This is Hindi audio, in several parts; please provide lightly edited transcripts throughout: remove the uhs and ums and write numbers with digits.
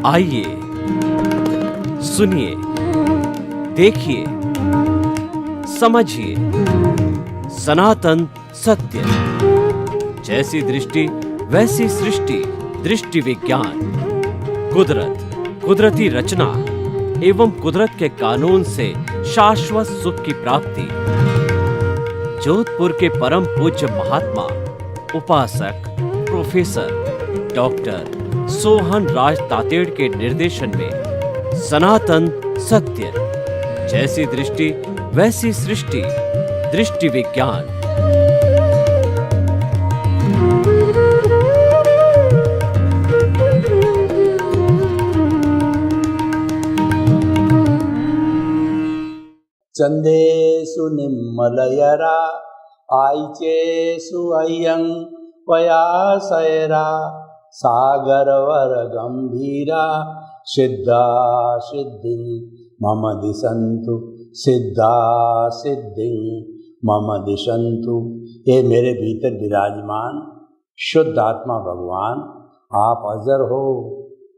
आइए, सुनिए, देखिए, समझिए सनातन सत्य। जैसी दृष्टि वैसी सृष्टि, दृष्टि विज्ञान। कुदरत, कुदरती रचना एवं कुदरत के कानून से शाश्वत सुख की प्राप्ति। जोधपुर के परम पूज्य महात्मा उपासक प्रोफेसर डॉक्टर सोहन राज तातेड़ के निर्देशन में सनातन सत्य। जैसी दृष्टि वैसी सृष्टि, दृष्टि विज्ञान। चंदेषु निम्मलयरा आईचेषु अय्यं पयासयरा सागरवर गंभीरा सिद्धा सिद्धिं मम दिशन्तु सिद्धा सिद्धिं मम दिशन्तु। ये मेरे भीतर विराजमान शुद्ध आत्मा भगवान, आप अजर हो,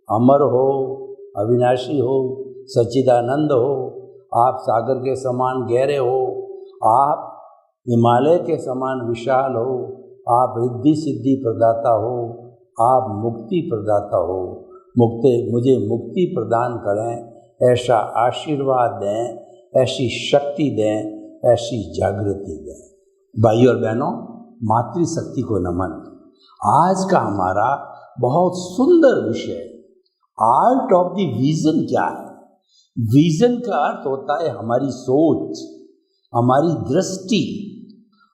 अमर हो, अविनाशी हो, सच्चिदानंद हो। आप सागर के समान गहरे हो, आप हिमालय के समान विशाल हो, आप रिद्धि सिद्धि प्रदाता हो, आप मुक्ति प्रदाता हो। मुझे मुक्ति प्रदान करें, ऐसा आशीर्वाद दें, ऐसी शक्ति दें, ऐसी जागृति दें। भाई और बहनों, मातृशक्ति को नमन। आज का हमारा बहुत सुंदर विषय आर्ट ऑफ द विजन क्या है। विजन का अर्थ होता है हमारी सोच, हमारी दृष्टि,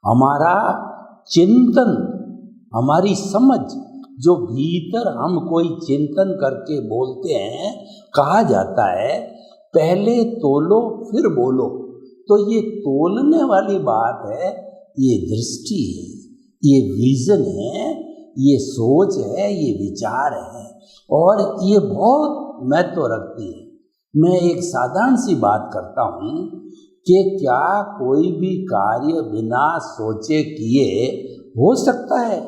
हमारा चिंतन, हमारी समझ। जो भीतर हम कोई चिंतन करके बोलते हैं, कहा जाता है पहले तोलो फिर बोलो। तो ये तोलने वाली बात है, ये दृष्टि है, ये विजन है, ये सोच है, ये विचार है और ये बहुत महत्व रखती है। मैं एक साधारण सी बात करता हूँ कि क्या कोई भी कार्य बिना सोचे किए हो सकता है?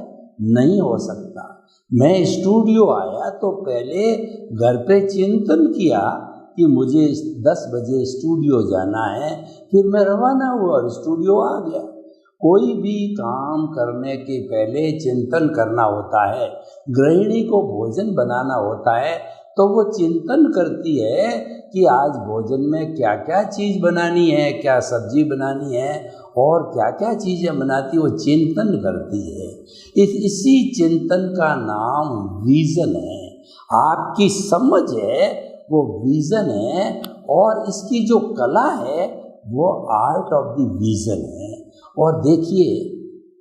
नहीं हो सकता। मैं स्टूडियो आया तो पहले घर पे चिंतन किया कि मुझे 10 बजे स्टूडियो जाना है, फिर मैं रवाना हुआ और स्टूडियो आ गया। कोई भी काम करने के पहले चिंतन करना होता है। गृहिणी को भोजन बनाना होता है तो वो चिंतन करती है कि आज भोजन में क्या क्या चीज़ बनानी है, क्या सब्जी बनानी है और क्या क्या चीज़ें बनाती है, वो चिंतन करती है। इसी चिंतन का नाम विजन है। आपकी समझ है वो विजन है और इसकी जो कला है वो आर्ट ऑफ द विजन है। और देखिए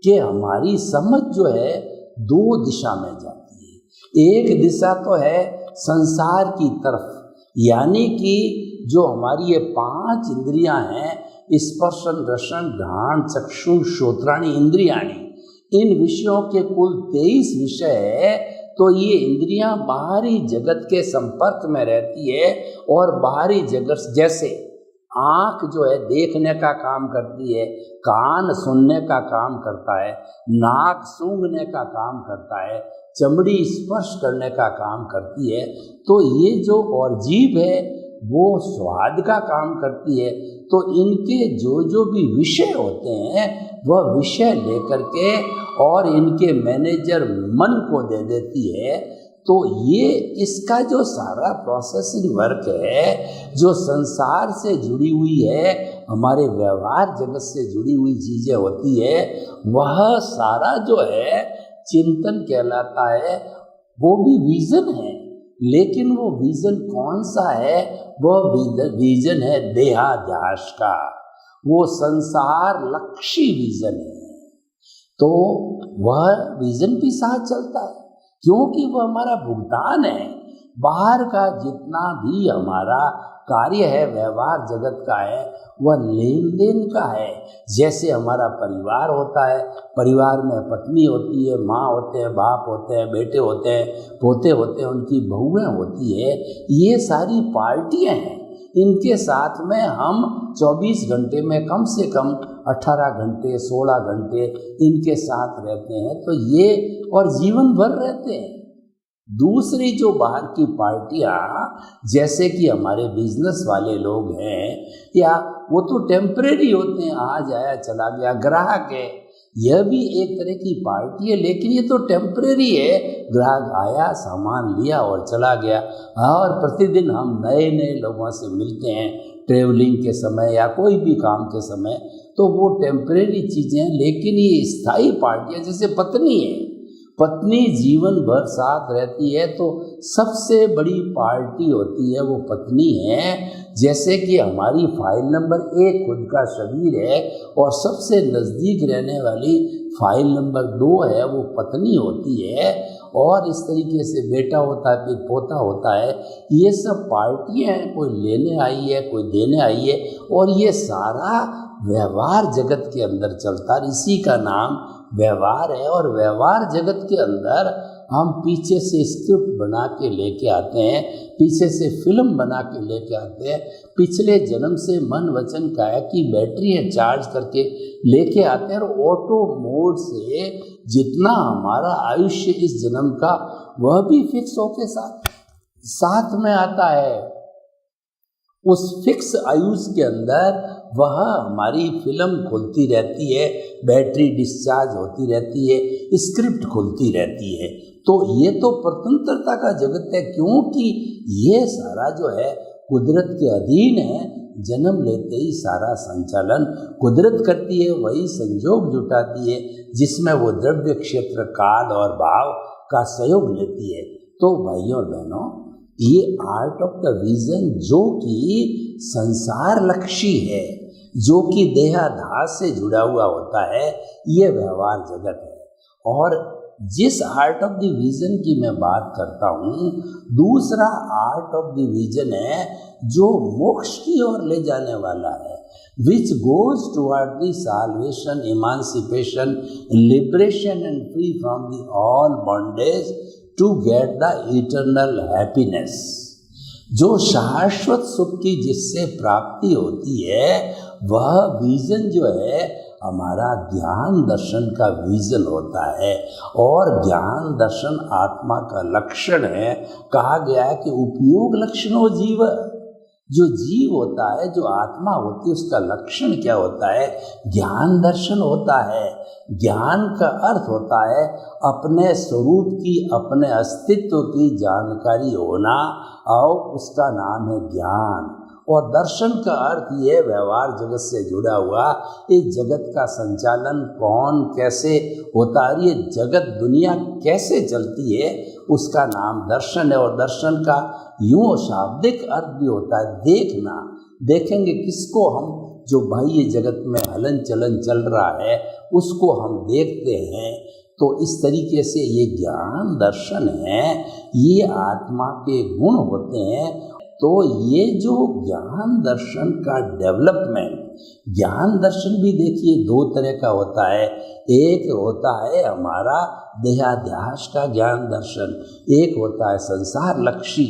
कि हमारी समझ जो है 2 दिशा में जाती है। एक दिशा तो है संसार की तरफ, यानी कि जो हमारी ये 5 इंद्रियां हैं, स्पर्शन रसन घ्राण चक्षु श्रोत्राणि इंद्रियाणि, इन विषयों के कुल 23 विषय है। तो ये इंद्रियां बाहरी जगत के संपर्क में रहती है और बाहरी जगत जैसे आँख जो है देखने का काम करती है, कान सुनने का काम करता है, नाक सूंघने का काम करता है, चमड़ी स्पर्श करने का काम करती है। तो ये जो और जीभ है वो स्वाद का काम करती है। तो इनके जो भी विषय होते हैं वह विषय लेकर के और इनके मैनेजर मन को दे देती है। तो ये इसका जो सारा प्रोसेसिंग वर्क है, जो संसार से जुड़ी हुई है, हमारे व्यवहार जगत से जुड़ी हुई चीज़ें होती है, वह सारा जो है चिंतन कहलाता है। वो भी विजन है, लेकिन वो विजन कौन सा है? वह विजन है देहाध्यास का, वो संसार लक्षी विजन है। तो वह विजन के साथ चलता है क्योंकि वह हमारा भुगतान है। बाहर का जितना भी हमारा कार्य है, व्यवहार जगत का है, वह लेन देन का है। जैसे हमारा परिवार होता है, परिवार में पत्नी होती है, माँ होते हैं, बाप होते हैं, बेटे होते हैं, पोते होते हैं, उनकी बहुएं होती है। ये सारी पार्टियां हैं। इनके साथ में हम 24 घंटे में कम से कम 18 घंटे 16 घंटे इनके साथ रहते हैं। तो ये और जीवन भर रहते हैं। दूसरी जो बाहर की पार्टियां, जैसे कि हमारे बिजनेस वाले लोग हैं, या वो तो टेम्परेरी होते हैं, आज आया चला गया, ग्राहक है, यह भी एक तरह की पार्टी है, लेकिन ये तो टेम्परेरी है, ग्राहक आया, सामान लिया और चला गया। और प्रतिदिन हम नए नए लोगों से मिलते हैं ट्रेवलिंग के समय या कोई भी काम के समय, तो वो टेम्परेरी चीज़ें हैं। लेकिन ये स्थायी पार्टियाँ, जैसे पत्नी है, पत्नी जीवन भर साथ रहती है, तो सबसे बड़ी पार्टी होती है वो पत्नी है। जैसे कि हमारी फाइल नंबर 1 खुद का शरीर है, और सबसे नज़दीक रहने वाली फाइल नंबर 2 है, वो पत्नी होती है। और इस तरीके से बेटा होता है, फिर पोता होता है। ये सब पार्टियाँ हैं, कोई लेने आई है, कोई देने आई है, और ये सारा व्यवहार जगत के अंदर चलता है। इसी का नाम व्यवहार है। और व्यवहार जगत के अंदर हम पीछे से स्क्रिप्ट बना के लेके आते हैं, पीछे से फिल्म बना के लेके आते हैं, पिछले जन्म से मन वचन काया की बैटरी है चार्ज करके लेके आते हैं। और ऑटो मोड से जितना हमारा आयुष्य इस जन्म का, वह भी फिक्स होके साथ में आता है। उस फिक्स आयुष के अंदर वह हमारी फिल्म खुलती रहती है, बैटरी डिस्चार्ज होती रहती है, स्क्रिप्ट खुलती रहती है। तो ये तो स्वतंत्रता का जगत है, क्योंकि ये सारा जो है कुदरत के अधीन है। जन्म लेते ही सारा संचालन कुदरत करती है, वही संजोग जुटाती है, जिसमें वो द्रव्य क्षेत्र काल और भाव का सहयोग लेती है। तो भाइयों और बहनों, ये आर्ट ऑफ द विजन, जो कि संसार लक्ष्य है, जो कि देहाध्यास से जुड़ा हुआ होता है, ये व्यवहार जगत है। और जिस आर्ट ऑफ द विजन की मैं बात करता हूँ, दूसरा आर्ट ऑफ द विजन है जो मोक्ष की ओर ले जाने वाला है, which goes toward the salvation, emancipation, liberation and free from the all bondage to get the eternal happiness। जो शाश्वत सुख की जिससे प्राप्ति होती है, वह विजन जो है हमारा ज्ञान दर्शन का विजन होता है। और ज्ञान दर्शन आत्मा का लक्षण है। कहा गया है कि उपयोग लक्षणों जीव, जो जीव होता है, जो आत्मा होती है, उसका लक्षण क्या होता है? ज्ञान दर्शन होता है। ज्ञान का अर्थ होता है अपने स्वरूप की, अपने अस्तित्व की जानकारी होना, और उसका नाम है ज्ञान। और दर्शन का अर्थ ये व्यवहार जगत से जुड़ा हुआ, इस जगत का संचालन कौन कैसे होता है, ये जगत दुनिया कैसे चलती है, उसका नाम दर्शन है। और दर्शन का यूँ शाब्दिक अर्थ भी होता है देखना। देखेंगे किसको हम, जो बाह्य जगत में हलन चलन चल रहा है, उसको हम देखते हैं। तो इस तरीके से ये ज्ञान दर्शन है, ये आत्मा के गुण होते हैं। तो ये जो ज्ञान दर्शन का डेवलपमेंट, ज्ञान दर्शन भी देखिए 2 तरह का होता है। एक होता है हमारा देहाध्यास का ज्ञान दर्शन, एक होता है संसार लक्षी,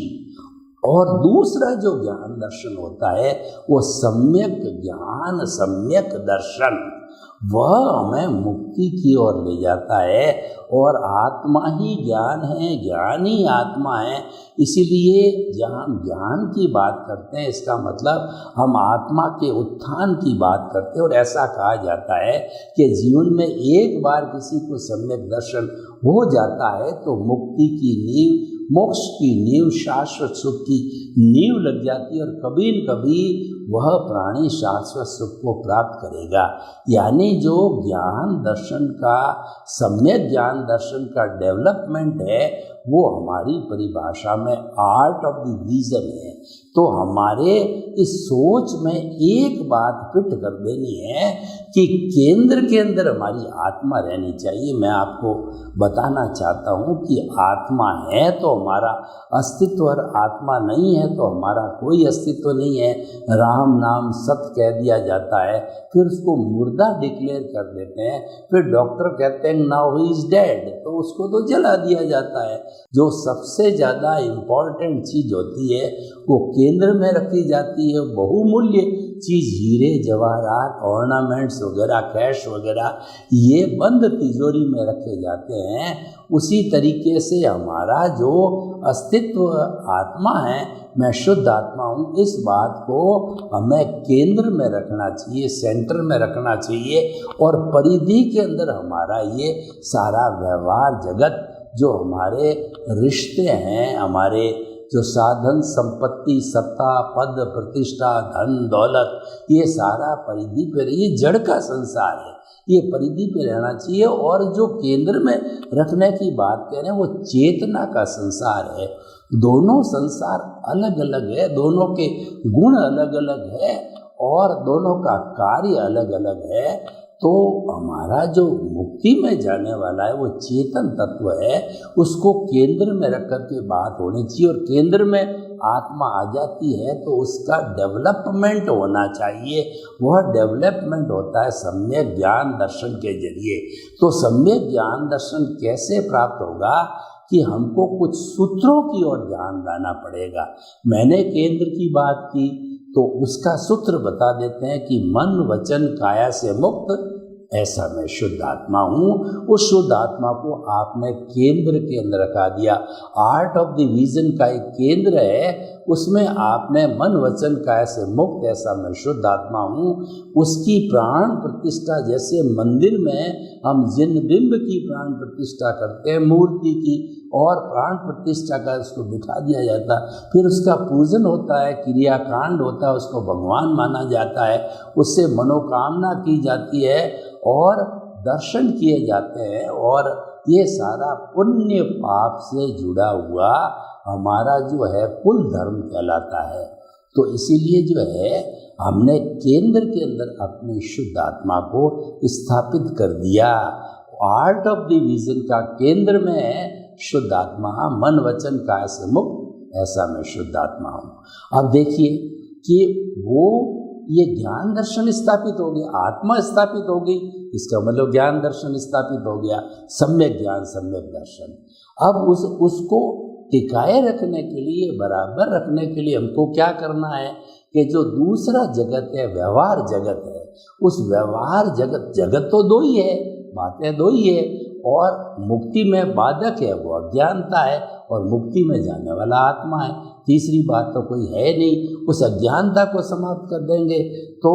और दूसरा जो ज्ञान दर्शन होता है वो सम्यक ज्ञान, सम्यक दर्शन, वह हमें मुक्ति की ओर ले जाता है। और आत्मा ही ज्ञान है, ज्ञान ही आत्मा है। इसीलिए जहाँ हम ज्ञान की बात करते हैं, इसका मतलब हम आत्मा के उत्थान की बात करते हैं। और ऐसा कहा जाता है कि जीवन में एक बार किसी को सम्यक दर्शन हो जाता है तो मुक्ति की नींव, मोक्ष की नींव, शाश्वत सुख की नींव लग जाती है, और कभी न कभी वह प्राणी शाश्वत सुख को प्राप्त करेगा। यानी जो ज्ञान दर्शन का, सम्यक ज्ञान दर्शन का डेवलपमेंट है, वो हमारी परिभाषा में आर्ट ऑफ द विजन है। तो हमारे इस सोच में एक बात फिट कर देनी है कि केंद्र के अंदर हमारी आत्मा रहनी चाहिए। मैं आपको बताना चाहता हूँ कि आत्मा है तो हमारा अस्तित्व, और आत्मा नहीं है तो हमारा कोई अस्तित्व नहीं है। राम नाम सत्य कह दिया जाता है, फिर उसको मुर्दा डिक्लेयर कर देते हैं, फिर डॉक्टर कहते हैं नाउ ही इज डेड, तो उसको तो जला दिया जाता है। जो सबसे ज़्यादा इम्पॉर्टेंट चीज़ होती है वो केंद्र में रखी जाती है, बहुमूल्य चीज़ हीरे जवाहरात ऑर्नामेंट्स वगैरह कैश वगैरह ये बंद तिजोरी में रखे जाते हैं, उसी तरीके से हमारा जो अस्तित्व आत्मा है, मैं शुद्ध आत्मा हूँ, इस बात को हमें केंद्र में रखना चाहिए, सेंटर में रखना चाहिए। और परिधि के अंदर हमारा ये सारा व्यवहार जगत, जो हमारे रिश्ते हैं, हमारे जो साधन संपत्ति, सत्ता, पद, प्रतिष्ठा, धन दौलत, ये सारा परिधि पे, ये जड़ का संसार है, ये परिधि पे रहना चाहिए। और जो केंद्र में रखने की बात कह रहे हैं वो चेतना का संसार है। दोनों संसार अलग अलग है, दोनों के गुण अलग अलग है और दोनों का कार्य अलग अलग है। तो हमारा जो मुक्ति में जाने वाला है वो चेतन तत्व है, उसको केंद्र में रख कर के बात होनी चाहिए। और केंद्र में आत्मा आ जाती है तो उसका डेवलपमेंट होना चाहिए। वह डेवलपमेंट होता है सम्यक ज्ञान दर्शन के जरिए। तो सम्यक ज्ञान दर्शन कैसे प्राप्त होगा कि हमको कुछ सूत्रों की ओर ध्यान लाना पड़ेगा। मैंने केंद्र की बात की तो उसका सूत्र बता देते हैं कि मन वचन काया से मुक्त ऐसा मैं शुद्ध आत्मा हूँ। उस शुद्ध आत्मा को आपने केंद्र के अंदर रखा दिया। आर्ट ऑफ द विजन का एक केंद्र है, उसमें आपने मन वचन काया से मुक्त ऐसा मैं शुद्ध आत्मा हूँ, उसकी प्राण प्रतिष्ठा, जैसे मंदिर में हम जिन बिंब की प्राण प्रतिष्ठा करते हैं मूर्ति की, और प्राण प्रतिष्ठा का उसको बिठा दिया जाता, फिर उसका पूजन होता है, क्रियाकांड होता है, उसको भगवान माना जाता है, उससे मनोकामना की जाती है और दर्शन किए जाते हैं। और ये सारा पुण्य पाप से जुड़ा हुआ हमारा जो है कुल धर्म कहलाता है। तो इसीलिए जो है हमने केंद्र के अंदर अपनी शुद्ध आत्मा को स्थापित कर दिया। आर्ट ऑफ द विजन का केंद्र में है शुद्ध आत्मा, मन वचन काया से मुक्त ऐसा मैं शुद्ध आत्मा हूँ। अब देखिए कि वो ये ज्ञान दर्शन स्थापित हो गया, आत्मा स्थापित हो गई, इसका मतलब ज्ञान दर्शन स्थापित हो गया, सम्यक ज्ञान सम्यक दर्शन। अब उसको टिकाए रखने के लिए, बराबर रखने के लिए हमको क्या करना है कि जो दूसरा जगत है, व्यवहार जगत है, उस व्यवहार जगत तो दो ही है, बातें दो ही है, और मुक्ति में बाधक है वो अज्ञानता है, और मुक्ति में जाने वाला आत्मा है। तीसरी बात तो कोई है नहीं। उस अज्ञानता को समाप्त कर देंगे तो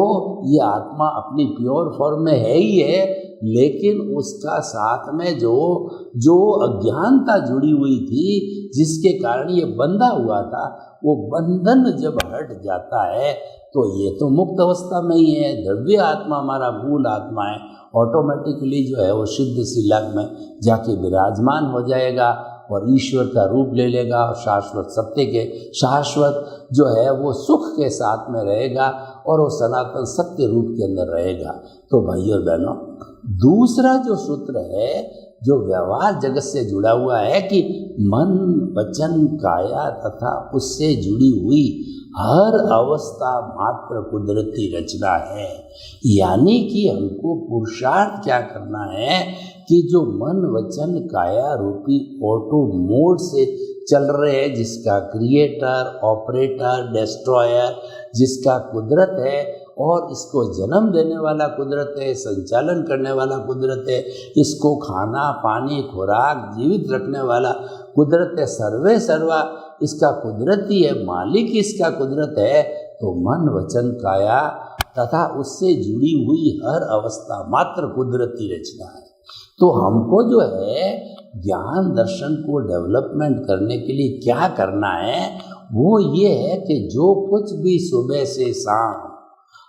ये आत्मा अपनी प्योर फॉर्म में है ही है, लेकिन उसका साथ में जो अज्ञानता जुड़ी हुई थी, जिसके कारण ये बंधा हुआ था, वो बंधन जब हट जाता है तो ये तो मुक्त अवस्था में ही है। द्रव्य आत्मा हमारा मूल आत्मा है, ऑटोमेटिकली जो है वो सिद्ध शिलाग में जाके विराजमान हो जाएगा और ईश्वर का रूप ले लेगा, और शाश्वत सत्य के शाश्वत जो है वो सुख के साथ में रहेगा और वो सनातन सत्य रूप के अंदर रहेगा। तो भाइयों और बहनों, दूसरा जो सूत्र है जो व्यवहार जगत से जुड़ा हुआ है कि मन वचन काया तथा उससे जुड़ी हुई हर अवस्था मात्र कुदरती रचना है। यानी कि हमको पुरुषार्थ क्या करना है कि जो मन वचन काया रूपी ऑटो मोड से चल रहे हैं, जिसका क्रिएटर, ऑपरेटर, डिस्ट्रॉयर जिसका कुदरत है, और इसको जन्म देने वाला कुदरत है, संचालन करने वाला कुदरत है, इसको खाना पानी खुराक जीवित रखने वाला कुदरत है, सर्वे सर्वा इसका कुदरत ही है, मालिक इसका कुदरत है। तो मन वचन काया तथा उससे जुड़ी हुई हर अवस्था मात्र कुदरती रचना है। तो हमको जो है ज्ञान दर्शन को डेवलपमेंट करने के लिए क्या करना है, वो ये है कि जो कुछ भी सुबह से शाम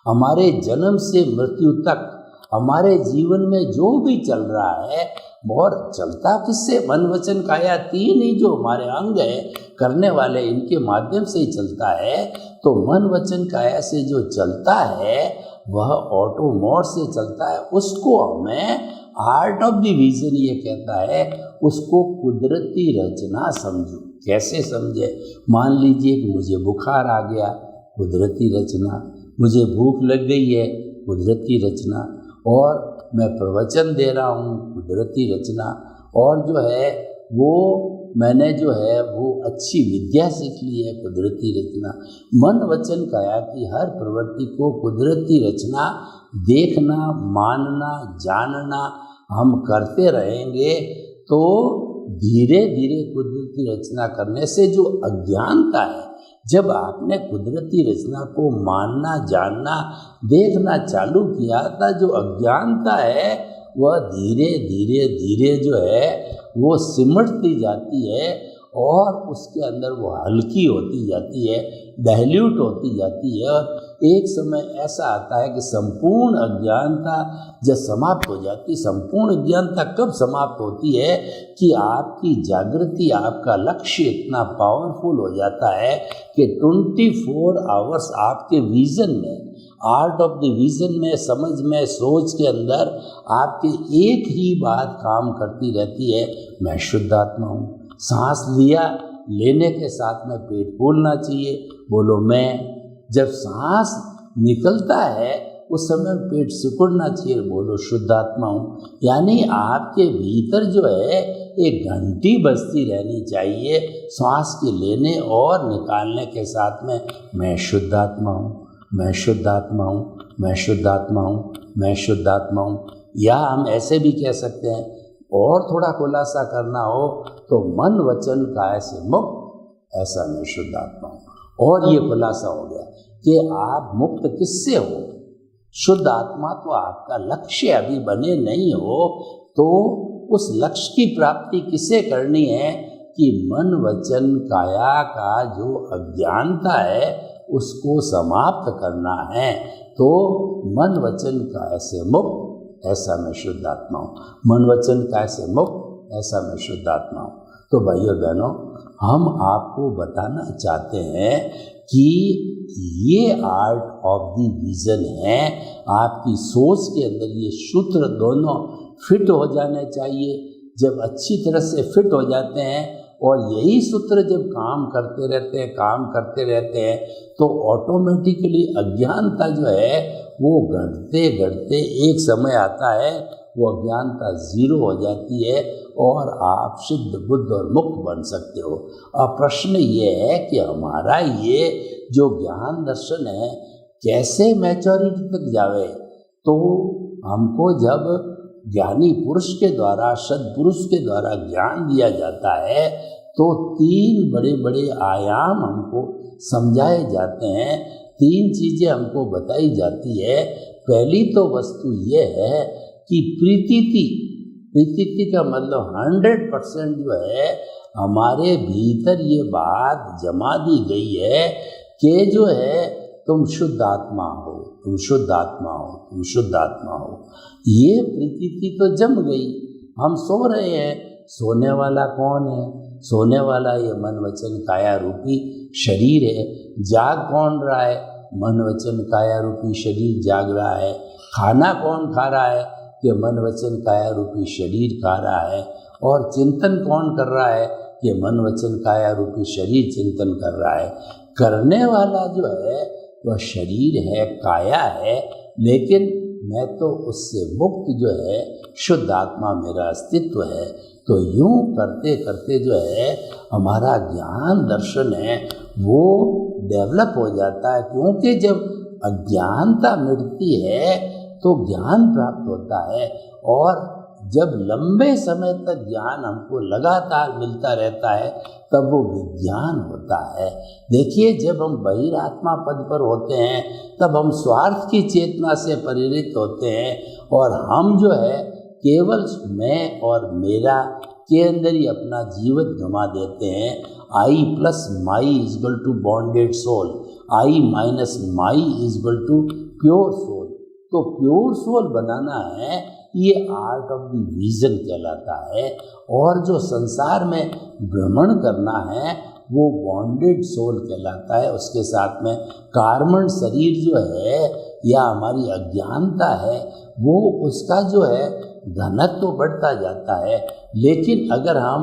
हमारे जन्म से मृत्यु तक हमारे जीवन में जो भी चल रहा है, और चलता किससे, मन वचन काया तीन ही जो हमारे अंग है करने वाले, इनके माध्यम से ही चलता है। तो मन वचन काया से जो चलता है वह ऑटो मोड से चलता है, उसको हमें आर्ट ऑफ द विजन ये कहता है, उसको कुदरती रचना समझो। कैसे समझे? मान लीजिए कि मुझे बुखार आ गया, कुदरती रचना, मुझे भूख लग गई है, कुदरती रचना, और मैं प्रवचन दे रहा हूँ, कुदरती रचना, और जो है वो मैंने जो है वो अच्छी विद्या सीख ली है, कुदरती रचना। मन वचन काया की हर प्रवृत्ति को कुदरती रचना देखना, मानना, जानना हम करते रहेंगे तो धीरे धीरे कुदरती रचना करने से जो अज्ञानता है, जब आपने कुदरती रचना को मानना, जानना, देखना चालू किया था, जो अज्ञानता है वह धीरे धीरे धीरे जो है वो सिमटती जाती है और उसके अंदर वो हल्की होती जाती है, डाइल्यूट होती जाती है। और एक समय ऐसा आता है कि संपूर्ण अज्ञानता जब समाप्त हो जाती, संपूर्ण अज्ञानता कब समाप्त होती है कि आपकी जागृति, आपका लक्ष्य इतना पावरफुल हो जाता है कि 24 आवर्स आपके विजन में, आर्ट ऑफ द विजन में, समझ में, सोच के अंदर आपके एक ही बात काम करती रहती है, मैं शुद्ध आत्मा हूँ। सांस लिया, लेने के साथ में पेट फूलना चाहिए, बोलो मैं। जब सांस निकलता है उस समय पेट सिकुड़ना चाहिए, बोलो शुद्ध आत्मा हूँ। यानी आपके भीतर जो है एक घंटी बजती रहनी चाहिए सांस के लेने और निकालने के साथ में, मैं शुद्ध आत्मा हूँ, मैं शुद्ध आत्मा हूँ, मैं शुद्ध आत्मा हूँ, मैं शुद्ध आत्मा हूँ। या हम ऐसे भी कह सकते हैं, और थोड़ा खुलासा करना हो तो मन वचन काया से मुक्त, ऐसा मैं शुद्ध आत्मा हूँ। और ये खुलासा हो गया कि आप मुक्त किससे हो? शुद्ध आत्मा तो आपका लक्ष्य अभी बने नहीं हो, तो उस लक्ष्य की प्राप्ति किसे करनी है कि मन वचन काया का जो अज्ञानता है उसको समाप्त करना है। तो मन वचन काया से मुक्त, ऐसा मैं शुद्ध आत्मा हूँ। मन वचन काया से मुक्त, ऐसा मैं शुद्ध आत्मा हूँ। तो भाइयों बहनों, हम आपको बताना चाहते हैं कि ये आर्ट ऑफ द विजन है। आपकी सोच के अंदर ये सूत्र दोनों फिट हो जाने चाहिए। जब अच्छी तरह से फिट हो जाते हैं और यही सूत्र जब काम करते रहते हैं तो ऑटोमेटिकली अज्ञानता जो है वो घटते घटते एक समय आता है वो अज्ञानता जीरो हो जाती है और आप सिद्ध बुद्ध और मुक्त बन सकते हो। अब प्रश्न ये है कि हमारा ये जो ज्ञान दर्शन है कैसे मैच्योरिटी तक जावे? तो हमको जब ज्ञानी पुरुष के द्वारा, सद्पुरुष के द्वारा ज्ञान दिया जाता है तो 3 बड़े बड़े आयाम हमको समझाए जाते हैं, 3 चीज़ें हमको बताई जाती है। पहली तो वस्तु ये है कि प्रीतिति का मतलब 100% जो है हमारे भीतर ये बात जमा दी गई है कि जो है तुम शुद्ध आत्मा हो, तुम शुद्ध आत्मा हो, तुम शुद्ध आत्मा हो। ये प्रीतिति तो जम गई। हम सो रहे हैं, सोने वाला कौन है? सोने वाला ये मन वचन काया रूपी शरीर है। जाग कौन रहा है? मन वचन काया रूपी शरीर जाग रहा है। खाना कौन खा रहा है? कि मन वचन काया रूपी शरीर खा रहा है। और चिंतन कौन कर रहा है? कि मन वचन काया रूपी शरीर चिंतन कर रहा है। करने वाला जो है वह शरीर है, काया है, लेकिन मैं तो उससे मुक्त जो है शुद्ध आत्मा मेरा अस्तित्व है। तो यूं करते करते जो है हमारा ज्ञान दर्शन है वो डेवलप हो जाता है, क्योंकि जब अज्ञानता मिटती है तो ज्ञान प्राप्त होता है। और जब लंबे समय तक ज्ञान हमको लगातार मिलता रहता है तब वो विज्ञान होता है। देखिए, जब हम बहिरात्मा पद पर होते हैं तब हम स्वार्थ की चेतना से प्रेरित होते हैं और हम जो है केवल मैं और मेरा के अंदर ही अपना जीवन गंवा देते हैं। I plus my is equal to bonded soul, I minus my is equal to pure soul. तो प्योर सोल बनाना है, ये आर्ट ऑफ द विजन कहलाता है। और जो संसार में भ्रमण करना है वो बॉन्डेड सोल कहलाता है। उसके साथ में कार्बन शरीर जो है या हमारी अज्ञानता है वो उसका जो है घनत्व तो बढ़ता जाता है। लेकिन अगर हम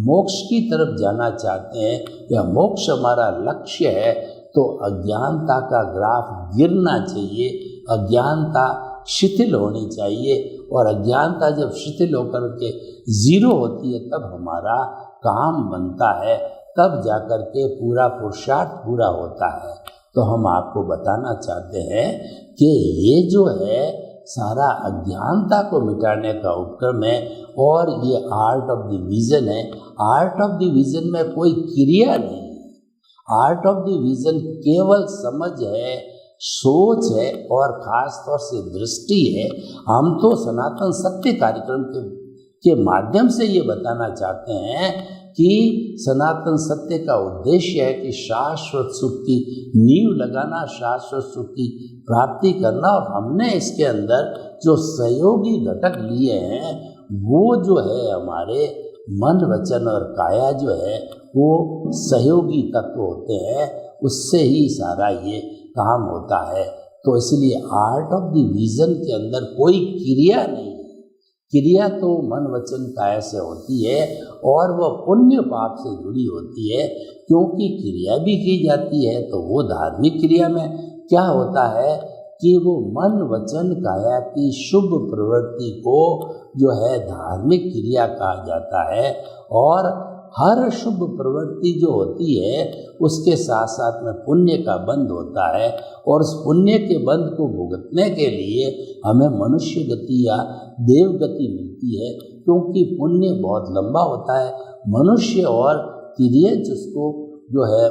मोक्ष की तरफ जाना चाहते हैं या मोक्ष हमारा लक्ष्य है तो अज्ञानता का ग्राफ गिरना चाहिए, अज्ञानता शिथिल होनी चाहिए और अज्ञानता जब शिथिल होकर के जीरो होती है तब हमारा काम बनता है, तब जाकर के पूरा पुरुषार्थ पूरा होता है। तो हम आपको बताना चाहते हैं कि ये जो है सारा अज्ञानता को मिटाने का उपक्रम है और ये आर्ट ऑफ द विजन है। आर्ट ऑफ द विजन में कोई क्रिया नहीं है। आर्ट ऑफ द विजन केवल समझ है, सोच है और खास तौर से दृष्टि है। हम तो सनातन सत्य कार्यक्रम के माध्यम से ये बताना चाहते हैं कि सनातन सत्य का उद्देश्य है कि शाश्वत सुख की नींव लगाना, शाश्वत सुख की प्राप्ति करना। और हमने इसके अंदर जो सहयोगी घटक लिए हैं वो जो है हमारे मन, वचन और काया जो है वो सहयोगी तत्व होते हैं, उससे ही सारा ये काम होता है। तो इसलिए आर्ट ऑफ द विजन के अंदर कोई क्रिया नहीं है। क्रिया तो मन, वचन, काया से होती है और वह पुण्य पाप से जुड़ी होती है, क्योंकि क्रिया भी की जाती है तो वो धार्मिक क्रिया में क्या होता है कि वो मन, वचन, काया की शुभ प्रवृत्ति को जो है धार्मिक क्रिया कहा जाता है। और हर शुभ प्रवृत्ति जो होती है उसके साथ साथ में पुण्य का बंध होता है और उस पुण्य के बंध को भुगतने के लिए हमें मनुष्य गति या देव गति मिलती है, क्योंकि पुण्य बहुत लंबा होता है। मनुष्य और तिर्यज उसको जो है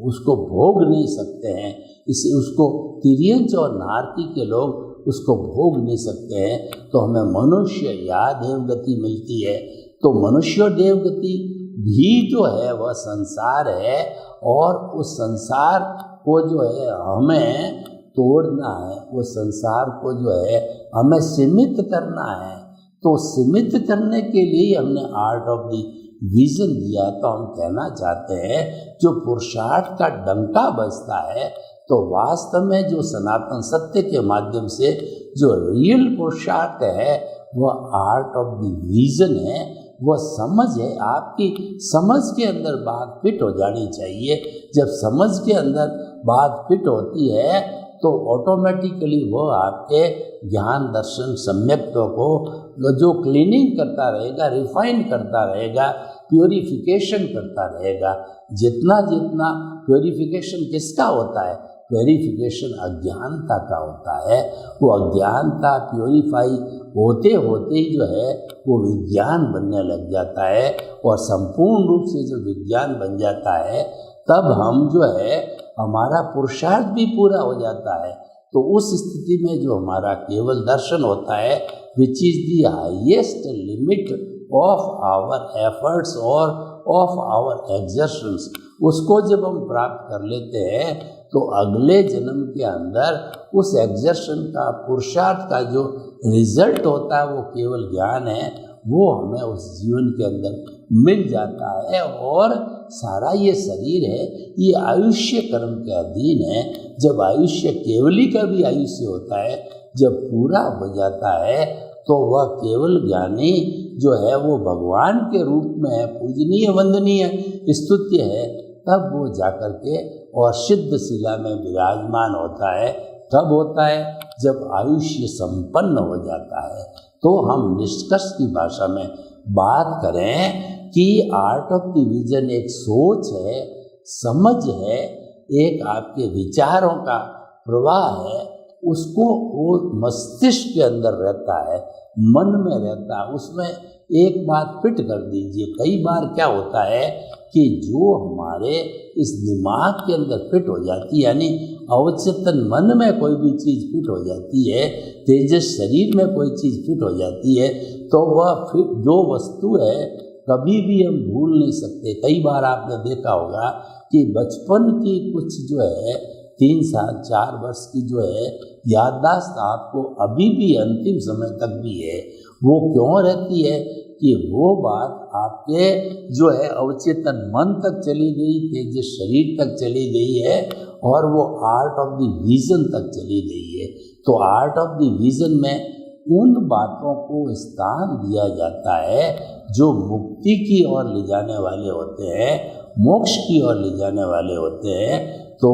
उसको भोग नहीं सकते हैं, इसे उसको तिर्यज और नारकी के लोग उसको भोग नहीं सकते हैं। तो हमें मनुष्य या देवगति मिलती है। तो मनुष्य और देवगति भी जो है वह संसार है और उस संसार को जो है हमें तोड़ना है, वो संसार को जो है हमें सीमित करना है। तो सीमित करने के लिए हमने आर्ट ऑफ द विजन दिया है। तो हम कहना चाहते हैं जो पुरुषार्थ का डंका बजता है तो वास्तव में जो सनातन सत्य के माध्यम से जो रियल पुरुषार्थ है वह आर्ट ऑफ द विजन है, वह समझ है। आपकी समझ के अंदर बात फिट हो जानी चाहिए। जब समझ के अंदर बात फिट होती है तो ऑटोमेटिकली वो आपके ज्ञान, दर्शन, सम्यक्त्व को जो क्लीनिंग करता रहेगा, रिफाइन करता रहेगा, प्योरिफिकेशन करता रहेगा। जितना जितना प्योरिफिकेशन किसका होता है? प्योरिफिकेशन अज्ञानता का होता है। वो अज्ञानता प्योरीफाई होते होते ही जो है वो विज्ञान बनने लग जाता है और संपूर्ण रूप से जो विज्ञान बन जाता है तब हम जो है हमारा पुरुषार्थ भी पूरा हो जाता है। तो उस स्थिति में जो हमारा केवल दर्शन होता है which is the highest limit of our efforts और ऑफ आवर एक्सर्शंस, उसको जब हम प्राप्त कर लेते हैं तो अगले जन्म के अंदर उस एक्सर्शन का, पुरुषार्थ का जो रिजल्ट होता है वो केवल ज्ञान है, वो हमें उस जीवन के अंदर मिल जाता है। और सारा ये शरीर है ये आयुष्य कर्म के अधीन है। जब आयुष्य केवली का भी आयुष्य होता है, जब पूरा हो जाता है तो वह केवल ज्ञानी जो है वो भगवान के रूप में है, पूजनीय, वंदनीय, स्तुत्य है। तब वो जाकर के और सिद्ध शिला में विराजमान होता है। तब होता है जब आयुष्य संपन्न हो जाता है। तो हम निष्कर्ष की भाषा में बात करें कि आर्ट ऑफ द विजन एक सोच है, समझ है, एक आपके विचारों का प्रवाह है, उसको वो मस्तिष्क के अंदर रहता है, मन में रहता है। उसमें एक बात फिट कर दीजिए। कई बार क्या होता है कि जो हमारे इस दिमाग के अंदर फिट हो जाती है, यानी अवचेतन मन में कोई भी चीज़ फिट हो जाती है, तेजस शरीर में कोई चीज़ फिट हो जाती है, तो वह फिट जो वस्तु है कभी भी हम भूल नहीं सकते। कई बार आपने देखा होगा कि बचपन की कुछ जो है 3 साल 4 वर्ष की जो है याददाश्त आपको अभी भी अंतिम समय तक भी है। वो क्यों रहती है कि वो बात आपके जो है अवचेतन मन तक चली गई, तेजस शरीर तक चली गई है और वो आर्ट ऑफ द विजन तक चली गई है। तो आर्ट ऑफ द विजन में उन बातों को स्थान दिया जाता है जो मुक्ति की ओर ले जाने वाले होते हैं, मोक्ष की ओर ले जाने वाले होते हैं। तो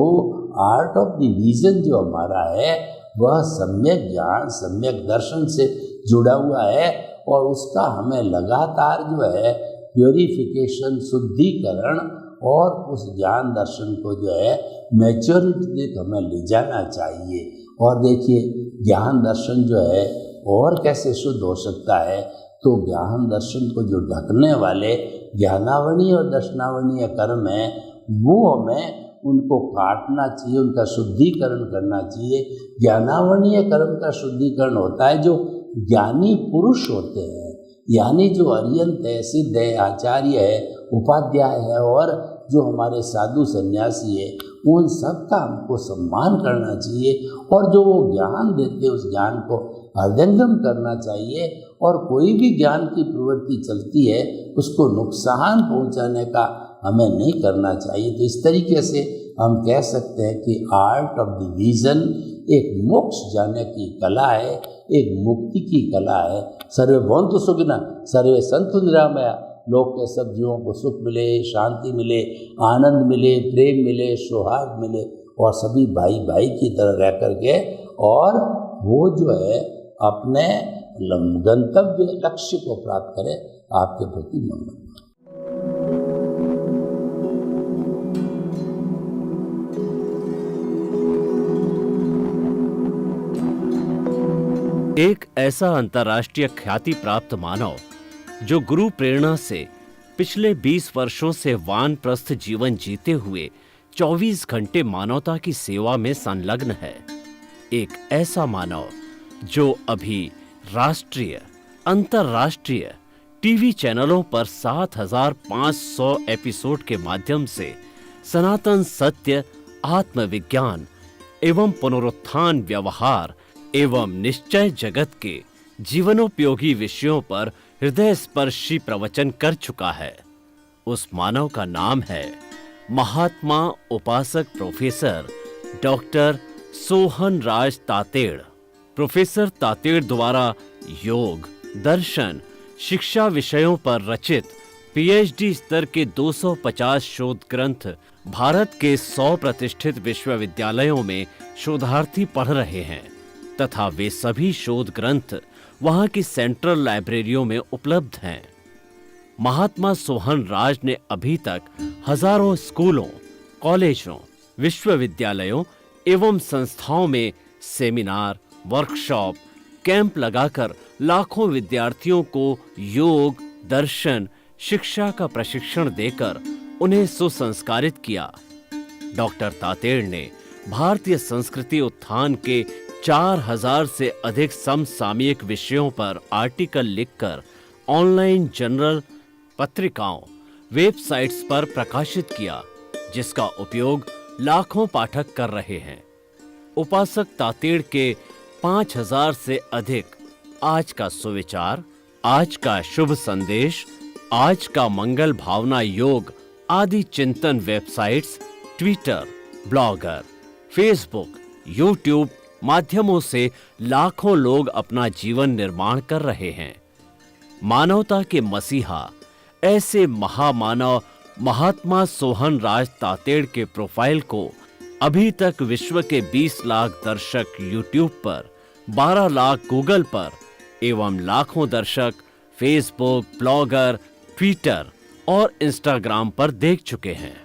आर्ट ऑफ द विजन जो हमारा है वह सम्यक ज्ञान, सम्यक दर्शन से जुड़ा हुआ है और उसका हमें लगातार जो है प्योरिफिकेशन, शुद्धिकरण और उस ज्ञान दर्शन को जो है मैच्योरिटी तक हमें ले जाना चाहिए। और देखिए ज्ञान दर्शन जो है और कैसे शुद्ध हो सकता है, तो ज्ञान दर्शन को जो ढकने वाले ज्ञानावरणीय और दर्शनावरणीय कर्म हैं वो हमें उनको काटना चाहिए, उनका शुद्धिकरण करना चाहिए। ज्ञानावरणीय कर्म का शुद्धिकरण होता है जो ज्ञानी पुरुष होते हैं, यानी जो अरियंत है, सिद्ध है, आचार्य है, उपाध्याय है और जो हमारे साधु सन्यासी है, उन सब का हमको सम्मान करना चाहिए और जो वो ज्ञान देते उस ज्ञान को हृदयंगम करना चाहिए। और कोई भी ज्ञान की प्रवृत्ति चलती है उसको नुकसान पहुंचाने का हमें नहीं करना चाहिए। तो इस तरीके से हम कह सकते हैं कि आर्ट ऑफ डिवीजन एक मोक्ष जाने की कला है, एक मुक्ति की कला है। सर्वे भवन्तु सुखिनः, सर्वे सन्तु निरामया। लोक के सब जीवों को सुख मिले, शांति मिले, आनंद मिले, प्रेम मिले, सौहार्द मिले और सभी भाई भाई की तरह रह करके और वो जो है अपने गंतव्य लक्ष्य को प्राप्त करे। आपके प्रति मंगल। एक ऐसा अंतर्राष्ट्रीय ख्याति प्राप्त मानव जो गुरु प्रेरणा से पिछले 20 वर्षों से वानप्रस्थ जीवन जीते हुए 24 घंटे मानवता की सेवा में संलग्न है। एक ऐसा मानव जो अभी राष्ट्रीय, अंतर्राष्ट्रीय टीवी चैनलों पर 7,500 एपिसोड के माध्यम से सनातन सत्य, आत्मविज्ञान एवं पुनरुत्थान, व्यवहार एवं निश्चय जगत के जीवनोपयोगी विषयों पर हृदय स्पर्शी प्रवचन कर चुका है। उस मानव का नाम है महात्मा उपासक प्रोफेसर डॉक्टर सोहन राज तातेड़। प्रोफेसर तातेड़ द्वारा योग, दर्शन, शिक्षा विषयों पर रचित पीएचडी स्तर के 250 शोध ग्रंथ भारत के 100 प्रतिष्ठित विश्वविद्यालयों में शोधार्थी पढ़ रहे हैं तथा वे सभी शोध ग्रंथ वहां की सेंट्रल लाइब्रेरियों में उपलब्ध हैं। महात्मा सोहन राज ने अभी तक हजारों स्कूलों, कॉलेजों, विश्वविद्यालयों एवं संस्थाओं में सेमिनार, वर्कशॉप, कैंप लगाकर लाखों विद्यार्थियों को योग, दर्शन, शिक्षा का प्रशिक्षण देकर उन्हें सुसंस्कारित किया। डॉक्टर तातेड़ ने भारतीय संस्कृति उत्थान के 4000 से अधिक समसामयिक विषयों पर आर्टिकल लिखकर ऑनलाइन जर्नल, पत्रिकाओं, वेबसाइट्स पर प्रकाशित किया, जिसका उपयोग लाखों पाठक कर रहे हैं। उपासक तातेड़ के 5000 से अधिक आज का सुविचार, आज का शुभ संदेश, आज का मंगल भावना योग आदि चिंतन websites, Twitter, blogger, Facebook, YouTube माध्यमों से लाखों लोग अपना जीवन निर्माण कर रहे हैं। मानवता के मसीहा ऐसे महामानव महात्मा सोहन राज तातेड़ के प्रोफाइल को अभी तक विश्व के 20 लाख दर्शक यूट्यूब पर, 12 लाख गूगल पर एवं लाखों दर्शक फेसबुक, ब्लॉगर, ट्विटर और इंस्टाग्राम पर देख चुके हैं।